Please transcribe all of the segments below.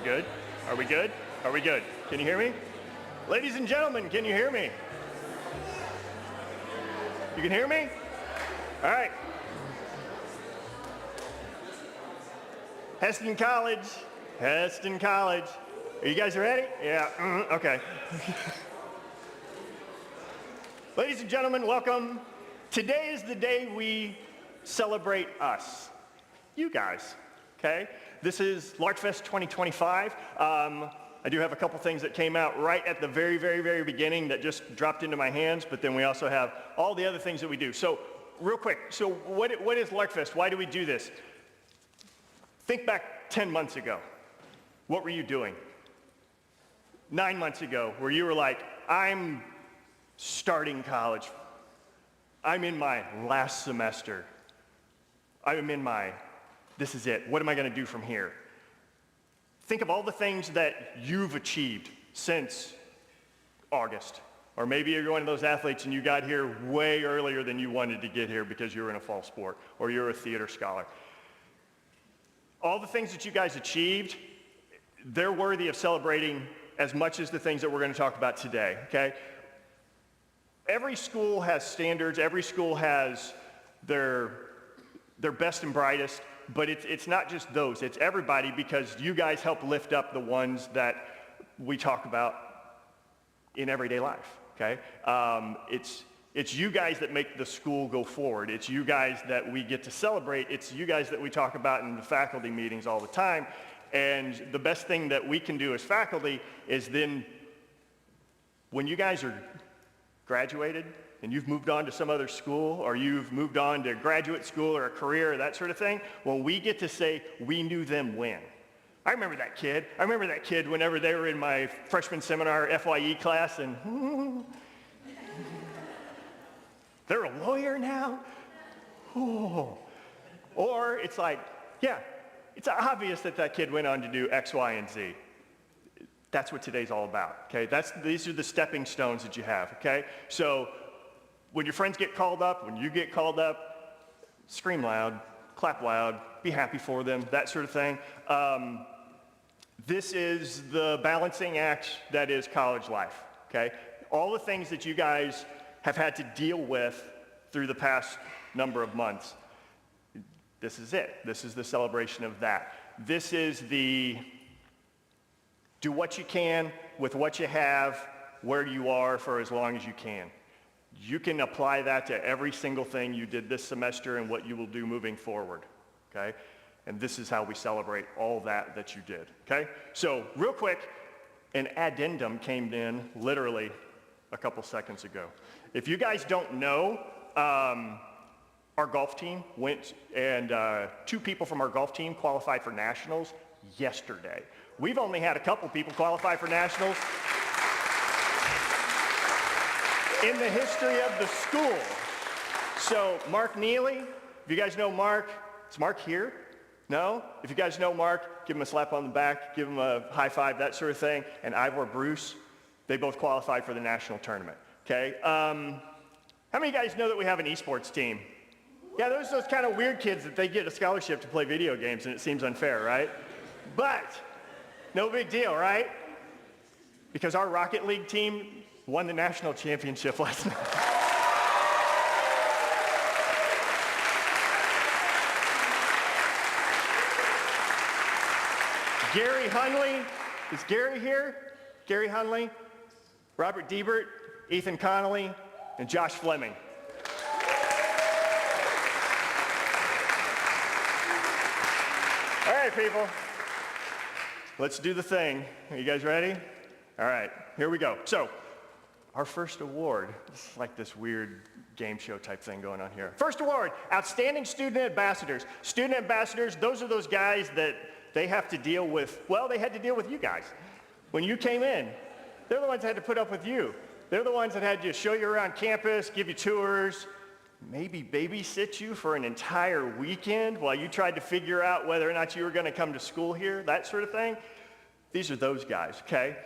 we good? Are we good? Are we good? Can you hear me? Ladies and gentlemen, can you hear me? You can hear me? All right. Hesston College, Hesston College. Are you guys ready? Yeah, okay. Ladies and gentlemen, welcome. Today is the day we celebrate us, you guys, okay? This is Larkfest 2025. I do have a couple things that came out right at the very beginning that just dropped into my hands, but then we also have all the other things that we do. So real quick, so what is Larkfest? Why do we do this? Think back 10 months ago. What were you doing? 9 months ago, where you were like, I'm starting college. I'm in my last semester. This is it. What am I going to do from here? Think of all the things that you've achieved since August. Or maybe you're one of those athletes and you got here way earlier than you wanted to get here because you were in a fall sport or you're a theater scholar. All the things that you guys achieved, they're worthy of celebrating as much as the things that we're going to talk about today, okay? Every school has standards. Every school has their best and brightest, but it's not just those. It's everybody, because you guys help lift up the ones that we talk about in everyday life, okay? It's you guys that make the school go forward. It's you guys that we get to celebrate. It's you guys that we talk about in the faculty meetings all the time. And the best thing that we can do as faculty is then, when you guys are graduated and you've moved on to some other school, or you've moved on to graduate school or a career or that sort of thing, well, we get to say we knew them when. I remember that kid. I remember that kid whenever they were in my freshman seminar FYE class, and they're a lawyer now? Oh. Or it's like, yeah, it's obvious that that kid went on to do X, Y, and Z. That's what today's all about, okay? These are the stepping stones that you have, okay? So when your friends get called up, when you get called up, scream loud, clap loud, be happy for them, that sort of thing. This is the balancing act that is college life, okay? All the things that you guys have had to deal with through the past number of months. This is it. This is the celebration of that. This is the do what you can with what you have, where you are, for as long as you can. You can apply that to every single thing you did this semester and what you will do moving forward, okay? And this is how we celebrate all that you did, okay? So real quick, an addendum came in literally a couple seconds ago. If you guys don't know, our golf team went, and 2 people from our golf team qualified for nationals yesterday. We've only had a couple people qualify for nationals in the history of the school. So Mark Neely, if you guys know Mark, is Mark here? No? If you guys know Mark, give him a slap on the back, give him a high five, that sort of thing. And Ivor Bruce, they both qualified for the national tournament, okay? How many of you guys know that we have an esports team? Yeah, those kind of weird kids that they get a scholarship to play video games, and it seems unfair, right? But no big deal, right? Because our Rocket League team won the national championship last night. Gary Hunley, is Gary here? Gary Hunley, Robert Diebert, Ethan Connolly, and Josh Fleming. All right, people. Let's do the thing. Are you guys ready? All right, here we go. So, our first award, it's like this weird game show type thing going on here. First award, Outstanding Student Ambassadors. Student ambassadors, those are those guys that they have to deal with, well, they had to deal with you guys. When you came in, they're the ones that had to put up with you. They're the ones that had to show you around campus, give you tours, maybe babysit you for an entire weekend while you tried to figure out whether or not you were going to come to school here, that sort of thing. These are those guys, okay?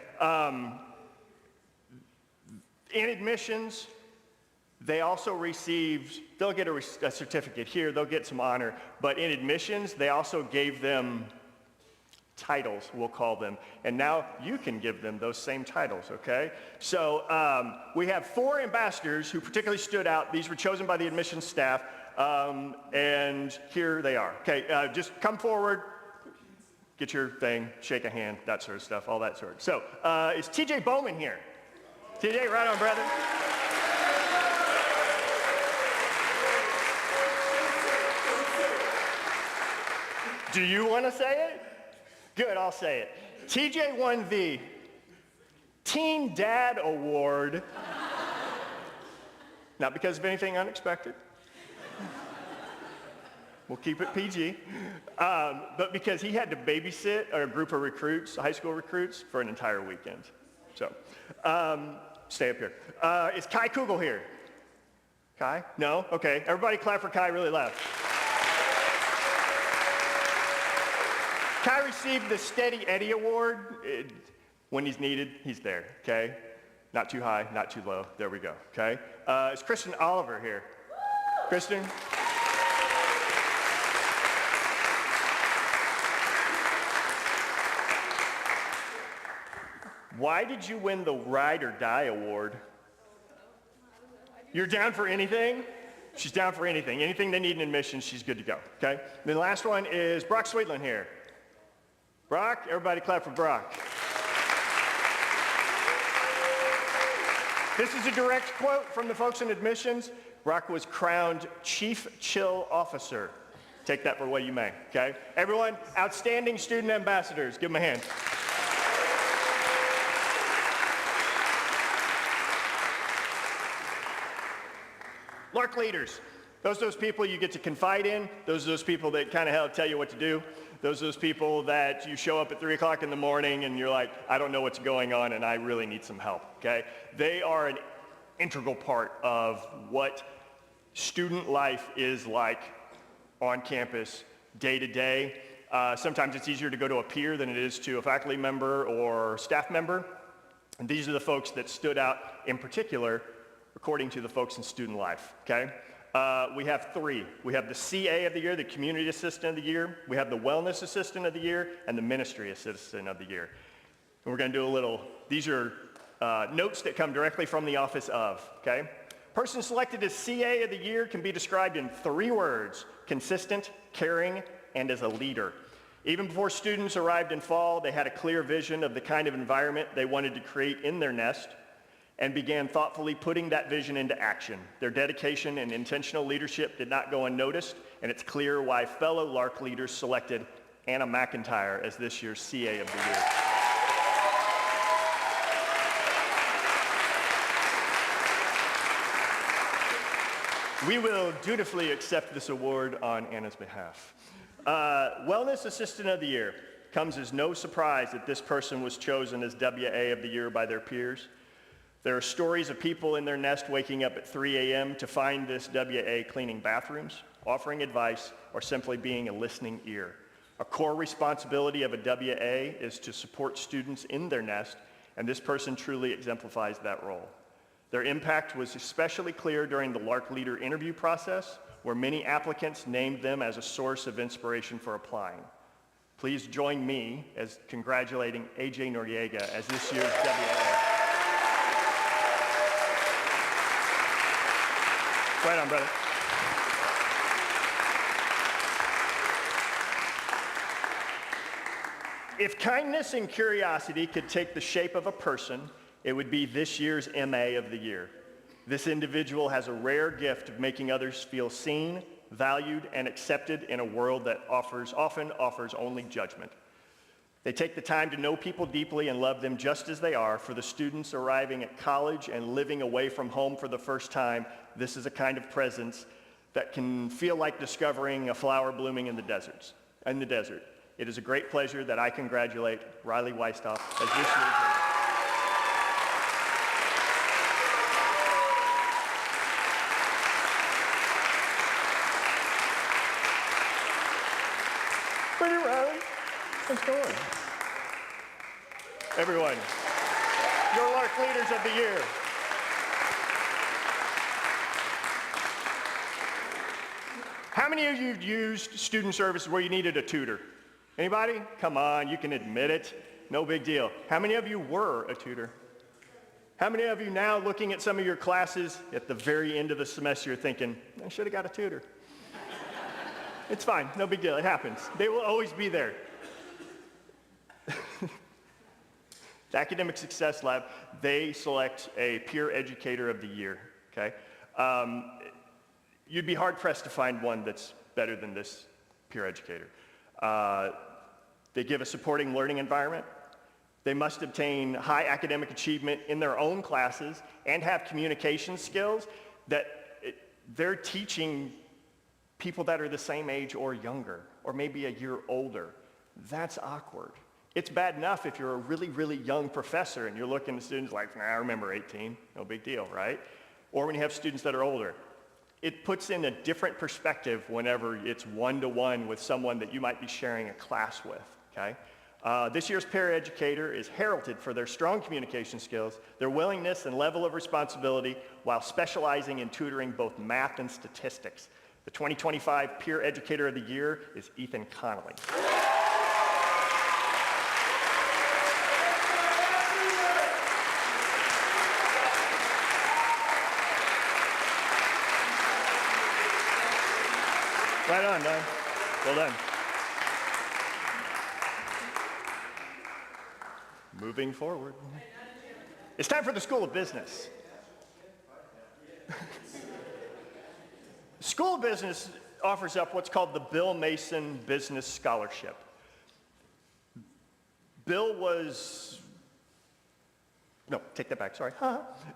In admissions, they also received, they'll get a certificate here, they'll get some honor, but in admissions, they also gave them titles, we'll call them. And now you can give them those same titles, okay? So we have 4 ambassadors who particularly stood out. These were chosen by the admissions staff, and here they are. Okay, just come forward, get your thing, shake a hand, that sort of stuff, all that sort. So is TJ Bowman here? TJ, right on, brother. Do you want to say it? Good, I'll say it. TJ won the Teen Dad Award, not because of anything unexpected. We'll keep it PG. But because he had to babysit a group of recruits, high school recruits, for an entire weekend. So, stay up here. Is Kai Kugel here? Kai? No? Okay. Everybody clap for Kai really loud. Kai received the Steady Eddie Award. When he's needed, he's there, okay? Not too high, not too low. There we go, okay? Is Kristen Oliver here? Kristen? Why did you win the Ride or Die Award? You're down for anything? She's down for anything. Anything they need in admissions, she's good to go, okay? Then the last one is Brock Sweetland here. Brock, everybody clap for Brock. This is a direct quote from the folks in admissions. Brock was crowned Chief Chill Officer. Take that for what you may, okay? Everyone, outstanding student ambassadors. Give them a hand. Lark leaders. Those people you get to confide in. Those people that kind of tell you what to do. Those people that you show up at 3 o'clock in the morning and you're like, I don't know what's going on and I really need some help, okay? They are an integral part of what student life is like on campus day to day. Sometimes it's easier to go to a peer than it is to a faculty member or staff member. And these are the folks that stood out in particular according to the folks in student life, okay? We have 3. We have the CA of the year, the Community Assistant of the Year. We have the Wellness Assistant of the Year and the Ministry Assistant of the Year. And we're going to do a little, these are notes that come directly from the office of, okay? Person selected as CA of the Year can be described in 3 words: consistent, caring, and as a leader. Even before students arrived in fall, they had a clear vision of the kind of environment they wanted to create in their nest, and began thoughtfully putting that vision into action. Their dedication and intentional leadership did not go unnoticed, and it's clear why fellow Lark leaders selected Anna McIntyre as this year's CA of the Year. We will dutifully accept this award on Anna's behalf. Wellness Assistant of the Year. Comes as no surprise that this person was chosen as WA of the Year by their peers. There are stories of people in their nest waking up at 3 a.m. to find this WA cleaning bathrooms, offering advice, or simply being a listening ear. A core responsibility of a WA is to support students in their nest, and this person truly exemplifies that role. Their impact was especially clear during the Lark Leader interview process, where many applicants named them as a source of inspiration for applying. Please join me as congratulating AJ Noriega as this year's WA. Right on, brother. If kindness and curiosity could take the shape of a person, it would be this year's MA of the Year. This individual has a rare gift of making others feel seen, valued, and accepted in a world that often offers only judgment. They take the time to know people deeply and love them just as they are. For the students arriving at college and living away from home for the first time, this is a kind of presence that can feel like discovering a flower blooming in the desert. It is a great pleasure that I congratulate Riley Weistoff as this year's Riley. How's it going? Everyone, your Lark Leaders of the Year. How many of you have used student services where you needed a tutor? Anybody? Come on, you can admit it. No big deal. How many of you were a tutor? How many of you now looking at some of your classes at the very end of the semester, you're thinking, I should have got a tutor. It's fine, no big deal, it happens. They will always be there. The Academic Success Lab, they select a peer educator of the year, okay? You'd be hard pressed to find one that's better than this peer educator. They give a supporting learning environment. They must obtain high academic achievement in their own classes and have communication skills that they're teaching people that are the same age or younger, or maybe a year older. That's awkward. It's bad enough if you're a really, really young professor and you're looking at students like, I remember 18, no big deal, right? Or when you have students that are older. It puts in a different perspective whenever it's one-to-one with someone that you might be sharing a class with, okay? This year's peer educator is heralded for their strong communication skills, their willingness and level of responsibility while specializing in tutoring both math and statistics. The 2025 Peer Educator of the Year is Ethan Connolly. Right on, Don. Well done. Moving forward. It's time for the School of Business. School of Business offers up what's called the Bill Mason Business Scholarship. Bill was, no, take that back, sorry.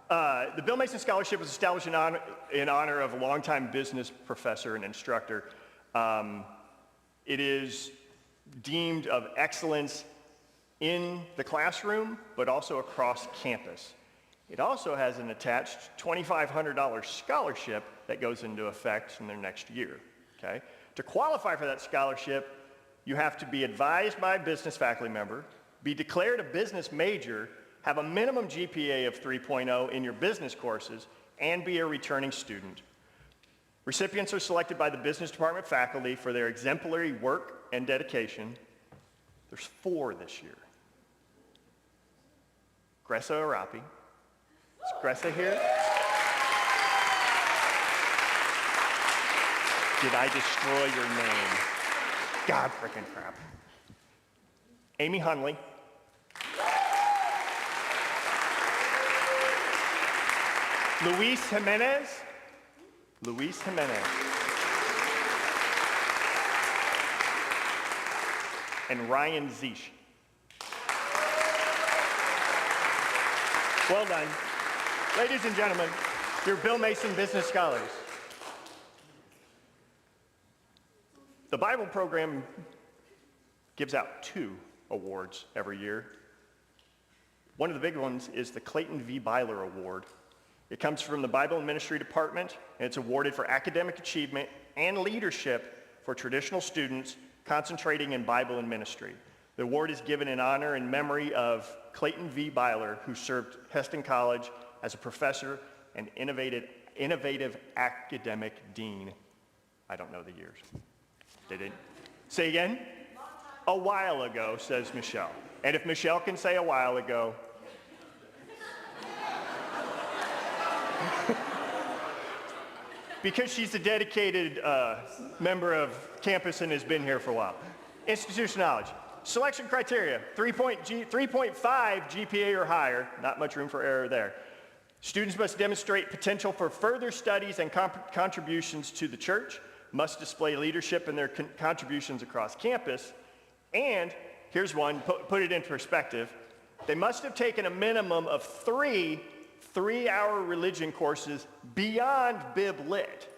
The Bill Mason Scholarship was established in honor of a longtime business professor and instructor. It is deemed of excellence in the classroom, but also across campus. It also has an attached $2,500 scholarship that goes into effect in their next year, okay? To qualify for that scholarship, you have to be advised by a business faculty member, be declared a business major, have a minimum GPA of 3.0 in your business courses, and be a returning student. Recipients are selected by the business department faculty for their exemplary work and dedication. There's 4 this year. Gressa Arapi. Is Gressa here? Did I destroy your name? God frickin' crap. Amy Hunley. Luis Jimenez. Luis Jimenez. And Ryan Zeish. Well done. Ladies and gentlemen, your Bill Mason Business Scholars. The Bible program gives out 2 awards every year. One of the big ones is the Clayton V. Byler Award. It comes from the Bible and Ministry Department, and it's awarded for academic achievement and leadership for traditional students concentrating in Bible and ministry. The award is given in honor and memory of Clayton V. Byler, who served Hesston College as a professor and innovative academic dean. I don't know the years. Did it? Say again? A while ago, says Michelle. And if Michelle can say a while ago, because she's a dedicated member of campus and has been here for a while. Institution knowledge. Selection criteria, 3.5 GPA or higher, not much room for error there. Students must demonstrate potential for further studies and contributions to the church, must display leadership in their contributions across campus, and here's one, put it in perspective, they must have taken a minimum of 3 3-hour religion courses beyond Bib Lit.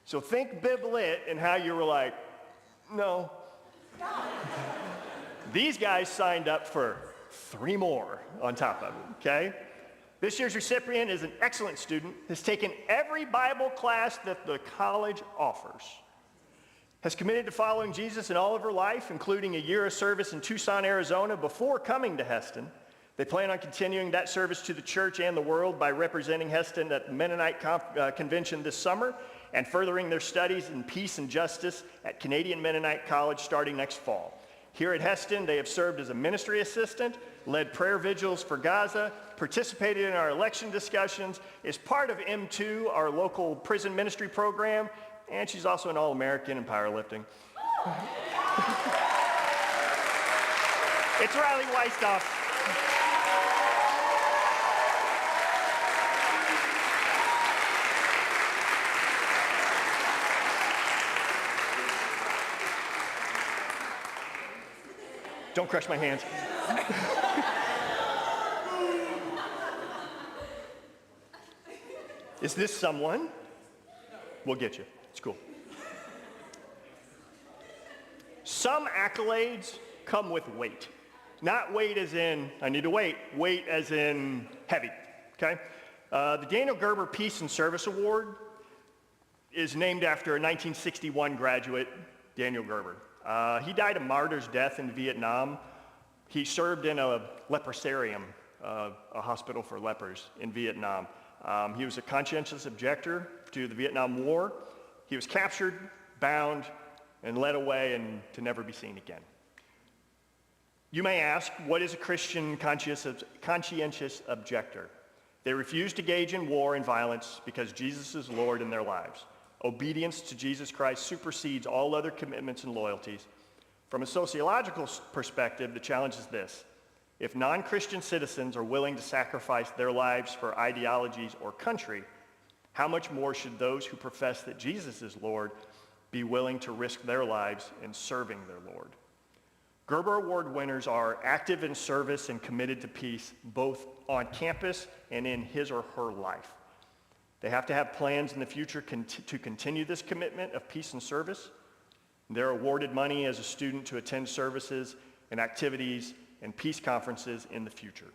So think Bib Lit and how you were like, no. These guys signed up for 3 more on top of it, okay? This year's recipient is an excellent student, has taken every Bible class that the college offers, has committed to following Jesus in all of her life, including a year of service in Tucson, Arizona before coming to Hesston. They plan on continuing that service to the church and the world by representing Hesston at the Mennonite Convention this summer and furthering their studies in peace and justice at Canadian Mennonite College starting next fall. Here at Hesston, they have served as a ministry assistant, led prayer vigils for Gaza, participated in our election discussions, is part of M2, our local prison ministry program, and she's also an All-American in powerlifting. It's Riley Weistoff. Don't crush my hands. Is this someone? We'll get you. It's cool. Some accolades come with weight. Not weight as in, I need to weight as in heavy, okay? The Daniel Gerber Peace and Service Award is named after a 1961 graduate, Daniel Gerber. He died a martyr's death in Vietnam. He served in a leprosarium, a hospital for lepers in Vietnam. He was a conscientious objector to the Vietnam War. He was captured, bound, and led away and to never be seen again. You may ask, what is a Christian conscientious objector? They refuse to engage in war and violence because Jesus is Lord in their lives. Obedience to Jesus Christ supersedes all other commitments and loyalties. From a sociological perspective, the challenge is this. If non-Christian citizens are willing to sacrifice their lives for ideologies or country, how much more should those who profess that Jesus is Lord be willing to risk their lives in serving their Lord? Gerber Award winners are active in service and committed to peace, both on campus and in his or her life. They have to have plans in the future to continue this commitment of peace and service. They're awarded money as a student to attend services and activities and peace conferences in the future.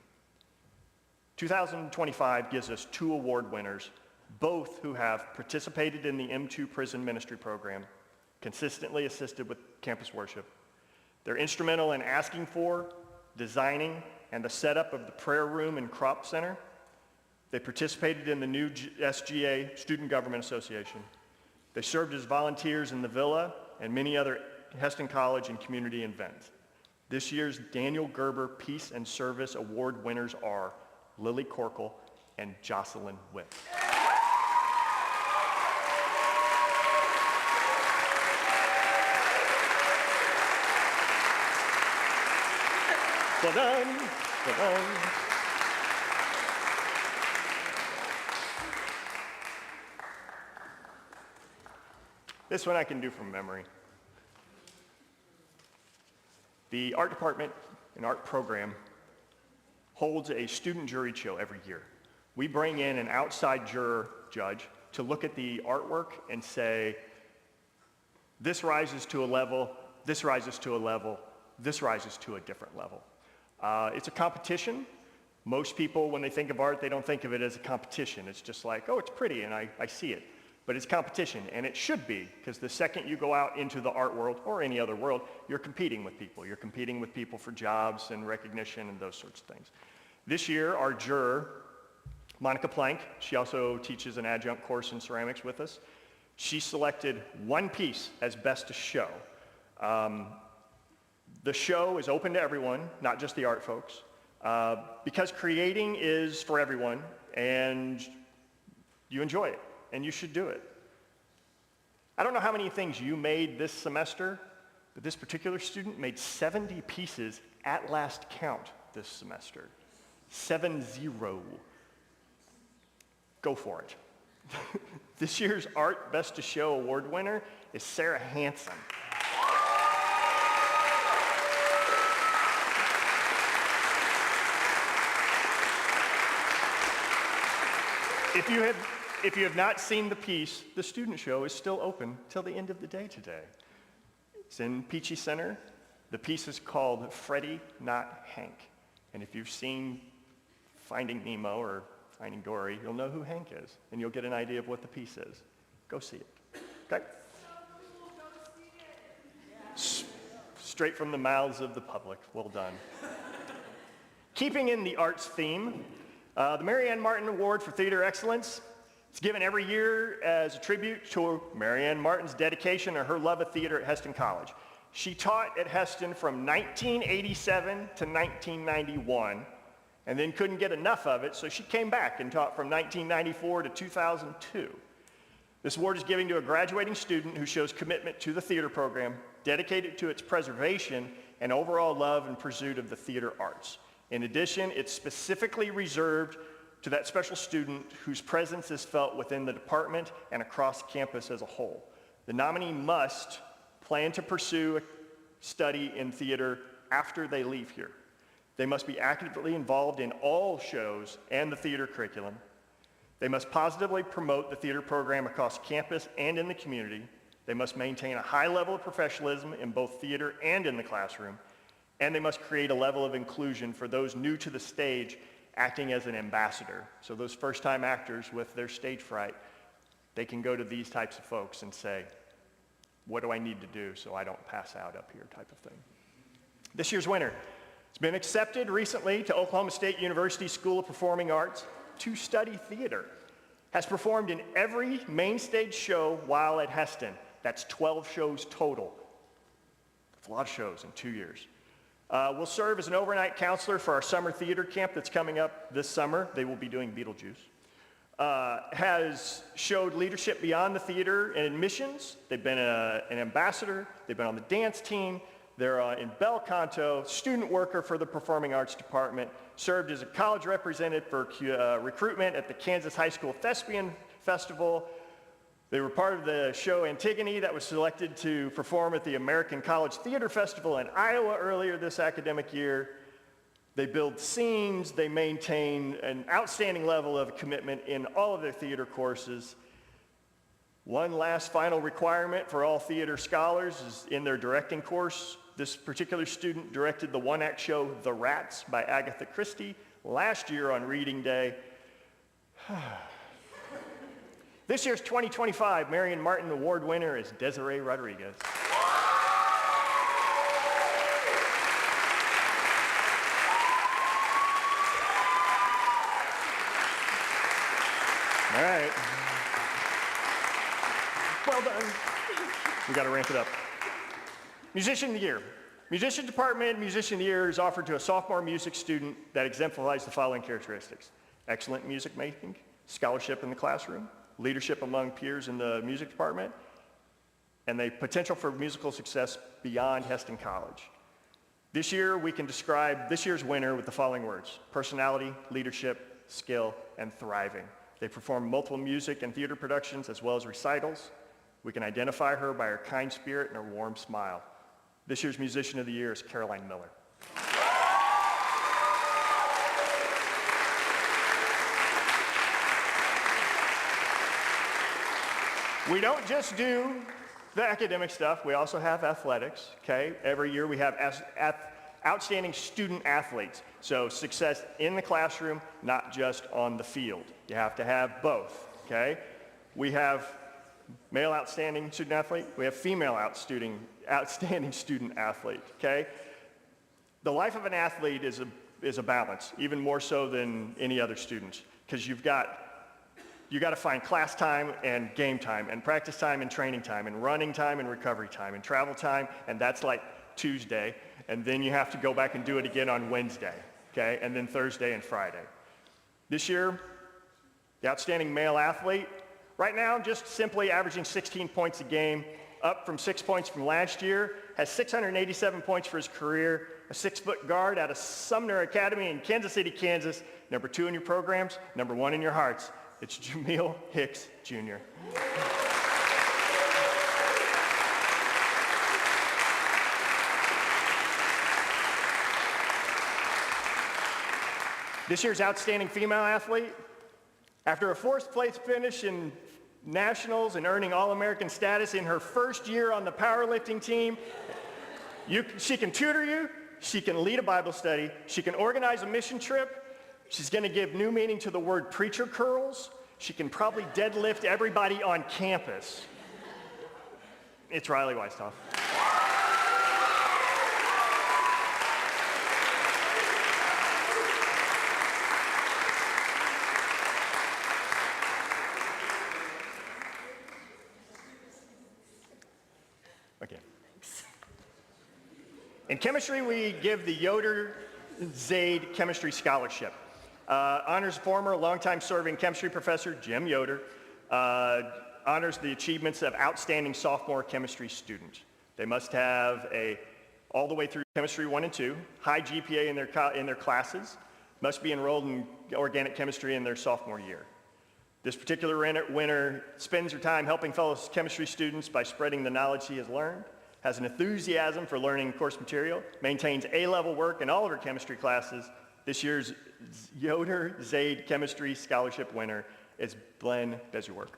2025 gives us 2 award winners, both who have participated in the M2 prison ministry program, consistently assisted with campus worship. They're instrumental in asking for, designing, and the setup of the prayer room and crop center. They participated in the new SGA, Student Government Association. They served as volunteers in the Villa and many other Hesston College and community events. This year's Daniel Gerber Peace and Service Award winners are Lily Corkle and Jocelyn Whip. Well done. Well done. This one I can do from memory. The art department and art program holds a student jury show every year. We bring in an outside judge to look at the artwork and say, this rises to a level, this rises to a level, this rises to a different level. It's a competition. Most people, when they think of art, they don't think of it as a competition. It's just like, oh, it's pretty, and I see it. But it's competition, and it should be, because the second you go out into the art world, or any other world, you're competing with people. You're competing with people for jobs and recognition and those sorts of things. This year, our juror, Monica Plank, she also teaches an adjunct course in ceramics with us. She selected one piece as best to show. The show is open to everyone, not just the art folks, because creating is for everyone, and you enjoy it, and you should do it. I don't know how many things you made this semester, but this particular student made 70 pieces at last count this semester. 7-0. Go for it. This year's Art Best to Show award winner is Sarah Hansen. If you have not seen the piece, the student show is still open till the end of the day today. It's in Peachy Center. The piece is called Freddie, Not Hank. And if you've seen Finding Nemo or Finding Dory, you'll know who Hank is, and you'll get an idea of what the piece is. Go see it. Okay? Straight from the mouths of the public. Well done. Keeping in the arts theme, the Mary Ann Martin Award for Theater Excellence. It's given every year as a tribute to Mary Ann Martin's dedication and her love of theater at Hesston College. She taught at Hesston from 1987 to 1991, and then couldn't get enough of it, so she came back and taught from 1994 to 2002. This award is given to a graduating student who shows commitment to the theater program, dedicated to its preservation, and overall love and pursuit of the theater arts. In addition, it's specifically reserved to that special student whose presence is felt within the department and across campus as a whole. The nominee must plan to pursue a study in theater after they leave here. They must be actively involved in all shows and the theater curriculum. They must positively promote the theater program across campus and in the community. They must maintain a high level of professionalism in both theater and in the classroom. And they must create a level of inclusion for those new to the stage, acting as an ambassador. So those first-time actors with their stage fright, they can go to these types of folks and say, what do I need to do so I don't pass out up here, type of thing. This year's winner has been accepted recently to Oklahoma State University School of Performing Arts to study theater. Has performed in every main stage show while at Hesston. That's 12 shows total. That's a lot of shows in 2 years. Will serve as an overnight counselor for our summer theater camp that's coming up this summer. They will be doing Beetlejuice. Has showed leadership beyond the theater and admissions. They've been an ambassador. They've been on the dance team. They're in bel canto, student worker for the Performing Arts Department, served as a college representative for recruitment at the Kansas High School Thespian Festival. They were part of the show Antigone that was selected to perform at the American College Theater Festival in Iowa earlier this academic year. They build scenes, they maintain an outstanding level of commitment in all of their theater courses. One last final requirement for all theater scholars is in their directing course. This particular student directed the one-act show The Rats by Agatha Christie last year on Reading Day. This year's 2025 Marion Martin Award winner is Desiree Rodriguez. All right. Well done. We got to ramp it up. Musician of the Year. Musician Department Musician of the Year is offered to a sophomore music student that exemplifies the following characteristics: excellent music making, scholarship in the classroom, leadership among peers in the music department, and the potential for musical success beyond Hesston College. This year, we can describe this year's winner with the following words: personality, leadership, skill, and thriving. They perform multiple music and theater productions as well as recitals. We can identify her by her kind spirit and her warm smile. This year's Musician of the Year is Caroline Miller. We don't just do the academic stuff, we also have athletics, okay? Every year we have outstanding student athletes. So success in the classroom, not just on the field. You have to have both, okay? We have male outstanding student athlete, we have female outstanding student athlete, okay? The life of an athlete is a balance, even more so than any other students, because you got to find class time and game time and practice time and training time and running time and recovery time and travel time, and that's like Tuesday, and then you have to go back and do it again on Wednesday, okay? And then Thursday and Friday. This year, the outstanding male athlete, right now just simply averaging 16 points a game, up from 6 points from last year, has 687 points for his career, a 6-foot guard out of Sumner Academy in Kansas City, Kansas, number 2 in your programs, number 1 in your hearts. It's Jameel Hicks, Jr. This year's outstanding female athlete, after a 4th place finish in nationals and earning All-American status in her first year on the powerlifting team, she can tutor you, she can lead a Bible study, she can organize a mission trip, she's going to give new meaning to the word preacher curls, she can probably deadlift everybody on campus. It's Riley Weisthoff. Okay. In chemistry, we give the Yoder Zaid Chemistry Scholarship. Honors former longtime serving chemistry professor Jim Yoder. Honors the achievements of outstanding sophomore chemistry student. They must have all the way through chemistry 1 and 2, high GPA in their classes, must be enrolled in organic chemistry in their sophomore year. This particular winner spends her time helping fellow chemistry students by spreading the knowledge he has learned, has an enthusiasm for learning course material, maintains A-level work in all of her chemistry classes. This year's Yoder Zaid Chemistry Scholarship winner is Glenn Bezuwork.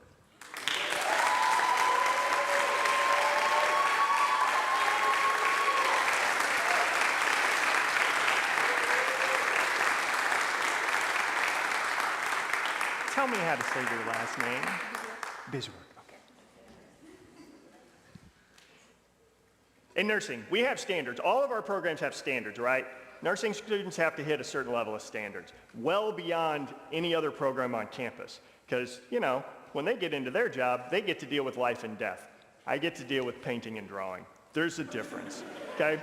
Tell me how to say your last name. Bezuwork. Okay. In nursing, we have standards. All of our programs have standards, right? Nursing students have to hit a certain level of standards, well beyond any other program on campus. Because, you know, when they get into their job, they get to deal with life and death. I get to deal with painting and drawing. There's a difference, okay?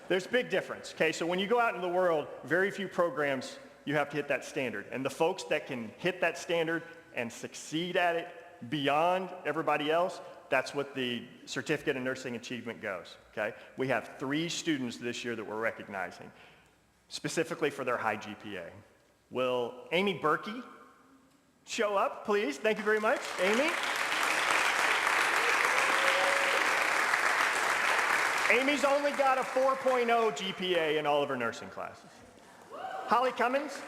There's a big difference, okay? So when you go out in the world, very few programs, you have to hit that standard. And the folks that can hit that standard and succeed at it beyond everybody else, that's what the Certificate in Nursing Achievement goes, okay? We have 3 students this year that we're recognizing, specifically for their high GPA. Will Amy Berkey show up, please? Thank you very much, Amy. Amy's only got a 4.0 GPA in all of her nursing classes. Holly Cummins.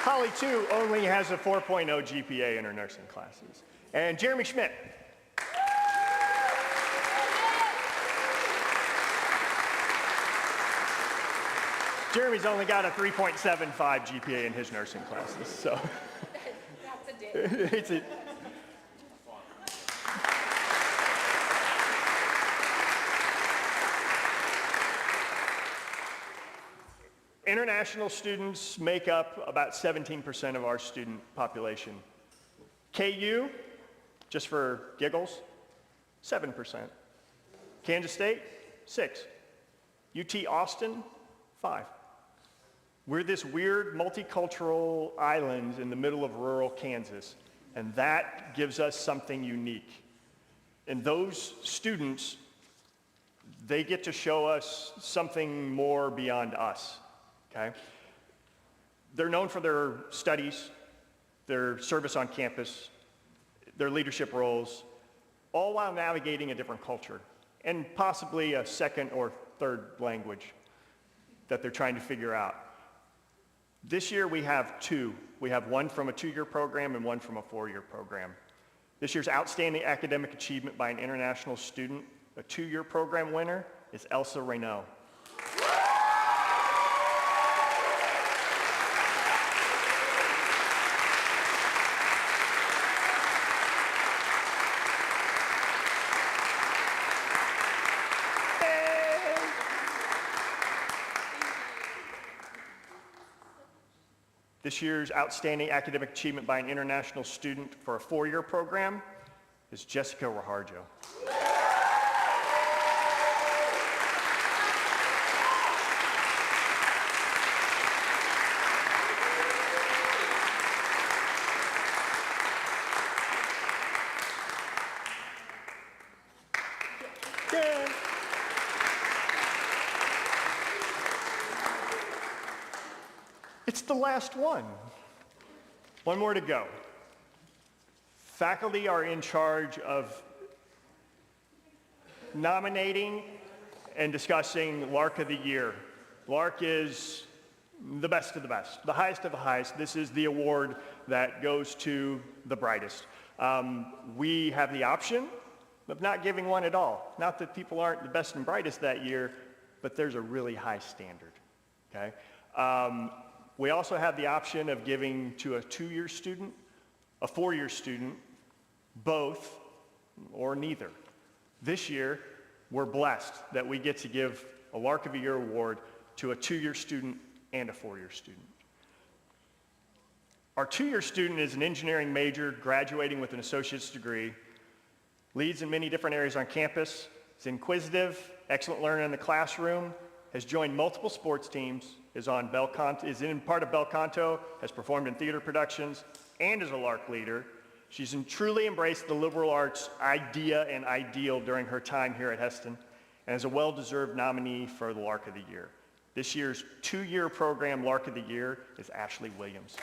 Holly, too, only has a 4.0 GPA in her nursing classes. And Jeremy Schmidt. Jeremy's only got a 3.75 GPA in his nursing classes, so. That's a difference. International students make up about 17% of our student population. KU, just for giggles, 7%. Kansas State, 6. UT Austin, 5. We're this weird multicultural island in the middle of rural Kansas, and that gives us something unique. And those students, they get to show us something more beyond us. Okay? They're known for their studies, their service on campus, their leadership roles, all while navigating a different culture and possibly a second or third language that they're trying to figure out. This year we have 2. We have one from a 2-year program and one from a 4-year program. This year's Outstanding Academic Achievement by an International Student, a 2-year program winner, is Elsa Reynaud. This year's Outstanding Academic Achievement by an International Student for a 4-year program is Jessica Raharjo. Yeah. It's the last one. One more to go. Faculty are in charge of nominating and discussing LARC of the Year. LARC is the best of the best, the highest of the highest. This is the award that goes to the brightest. We have the option of not giving one at all. Not that people aren't the best and brightest that year, but there's a really high standard, okay? We also have the option of giving to a 2-year student, a 4-year student, both, or neither. This year, we're blessed that we get to give a LARC of the Year award to a 2-year student and a 4-year student. Our two-year student is an engineering major graduating with an associate's degree, leads in many different areas on campus, is inquisitive, excellent learner in the classroom, has joined multiple sports teams, is in part of Bel Canto, has performed in theater productions, and is a LARC leader. She's truly embraced the liberal arts idea and ideal during her time here at Hesston, and is a well-deserved nominee for the LARC of the Year. This year's two-year program LARC of the Year is Ashley Williams.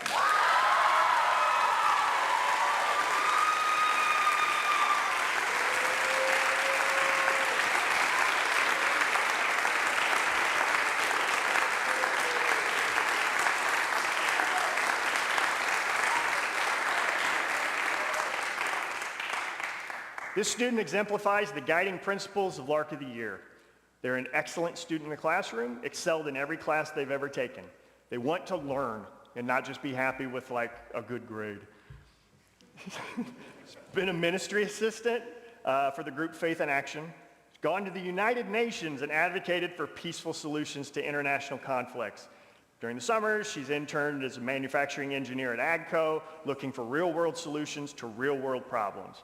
This student exemplifies the guiding principles of LARC of the Year. They're an excellent student in the classroom, excelled in every class they've ever taken. They want to learn and not just be happy with like a good grade. She's been a ministry assistant for the group Faith in Action. She's gone to the United Nations and advocated for peaceful solutions to international conflicts. During the summers, she's interned as a manufacturing engineer at AGCO, looking for real-world solutions to real-world problems.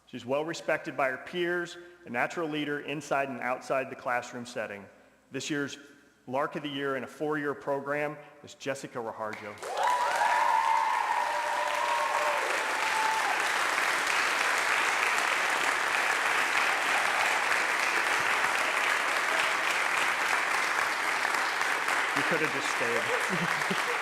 She's well respected by her peers, a natural leader inside and outside the classroom setting. This year's LARC of the Year in a 4-year program is Jessica Raharjo. You could have just stayed.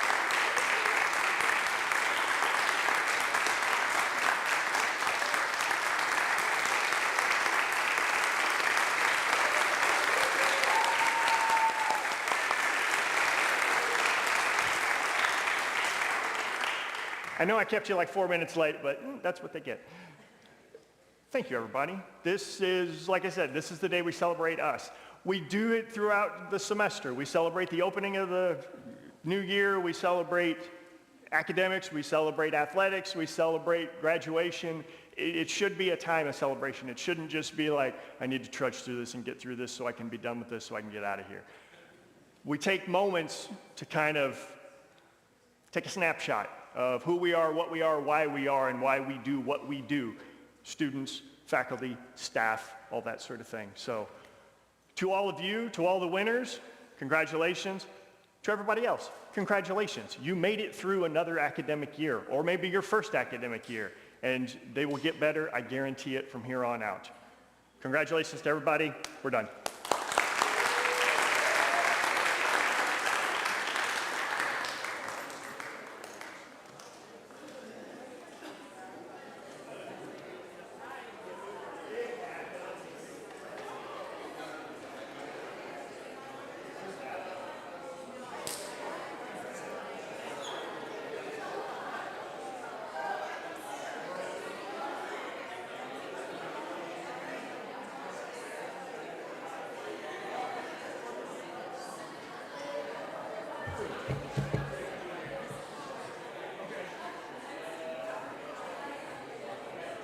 I know I kept you like 4 minutes late, but that's what they get. Thank you, everybody. This is, like I said, this is the day we celebrate us. We do it throughout the semester. We celebrate the opening of the new year. We celebrate academics. We celebrate athletics. We celebrate graduation. It should be a time of celebration. It shouldn't just be like, I need to trudge through this and get through this so I can be done with this so I can get out of here. We take moments to kind of take a snapshot of who we are, what we are, why we are, and why we do what we do. Students, faculty, staff, all that sort of thing. So to all of you, to all the winners, congratulations. To everybody else, congratulations. You made it through another academic year, or maybe your first academic year, and they will get better, I guarantee it, from here on out. Congratulations to everybody. We're done.